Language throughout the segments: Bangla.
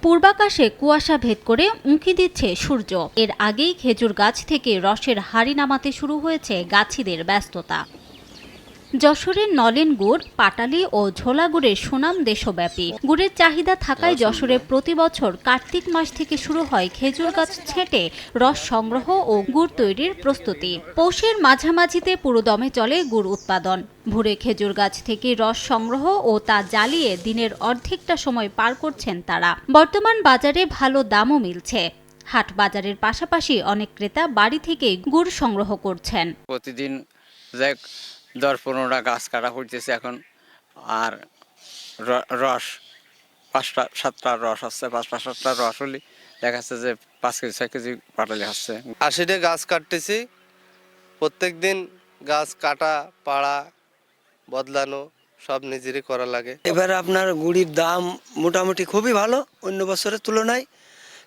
পূর্বাকাশে কুয়াশা ভেদ করে উঁকি দিচ্ছে সূর্য। এর আগেই খেজুর গাছ থেকে রসের হাড়ি নামাতে শুরু হয়েছে গাছিদের ব্যস্ততা। যশোরের নলেন গুড়, পাটালি ও ঝোলা গুড়ের সুনাম দেশব্যাপী। গুড়ের চাহিদা থাকায় যশোরে প্রতি বছর কার্তিক মাস থেকে শুরু হয় খেজুর গাছ ছেঁটে রস সংগ্রহ ও গুড় তৈরির প্রস্তুতি। পৌষের মাঝামাঝিতে পুরোদমে চলে গুড় উৎপাদন। ভোরে খেজুর গাছ থেকে রস সংগ্রহ ও তা জ্বালিয়ে দিনের অর্ধেকটা সময় পার করছেন তারা। বর্তমান বাজারে ভালো দামও মিলছে। হাট বাজারের পাশাপাশি অনেক ক্রেতা বাড়ি থেকেই গুড় সংগ্রহ করছেন। প্রতিদিন 10-15টা গাছ কাটা হইতেছে এখন। আর রস 5টা-7টা রস আসছে, 5টা-7টা রস হলে দেখা যাচ্ছে যে 5 কেজি 6 কেজি পাটালি আসছে। 80টা গাছ কাটতেছি। প্রত্যেক দিন গাছ কাটা, পাড়া, বদলানো সব নিজেরই করা লাগে। এবারে আপনার গুড়ির দাম মোটামুটি খুবই ভালো অন্য বছরের তুলনায়,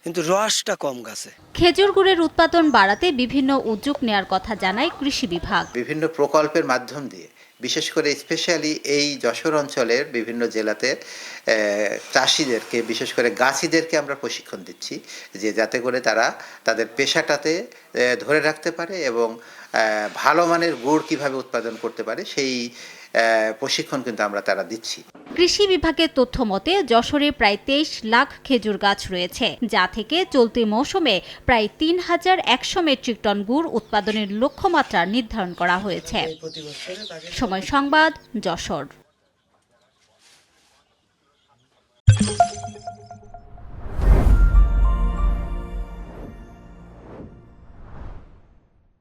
কিন্তু রসটা কম গাছে। খেজুর গুড়ের উৎপাদন বাড়াতে বিভিন্ন উদ্যোগ নেয়ার কথা জানায় কৃষি বিভাগ। বিভিন্ন প্রকল্পের মাধ্যম দিয়ে বিশেষ করে স্পেশালি এই যশোর অঞ্চলের বিভিন্ন জেলাতে চাষিদেরকে, বিশেষ করে গাছিদেরকে আমরা প্রশিক্ষণ দিচ্ছি, যে যাতে করে তারা তাদের পেশাটাতে ধরে রাখতে পারে এবং ভালো মানের গুড় কিভাবে উৎপাদন করতে পারে সেই প্রশিক্ষণ কিন্তু আমরা তারা দিচ্ছি। কৃষি বিভাগের তথ্য মতে যশোরে প্রায় 23 লাখ খেজুর গাছ রয়েছে, যা থেকে চলতি মৌসুমে প্রায় 3100 মেট্রিক টন গুড় উৎপাদনের লক্ষ্যমাত্রা নির্ধারণ করা হয়েছে। সময় সংবাদ, যশোর।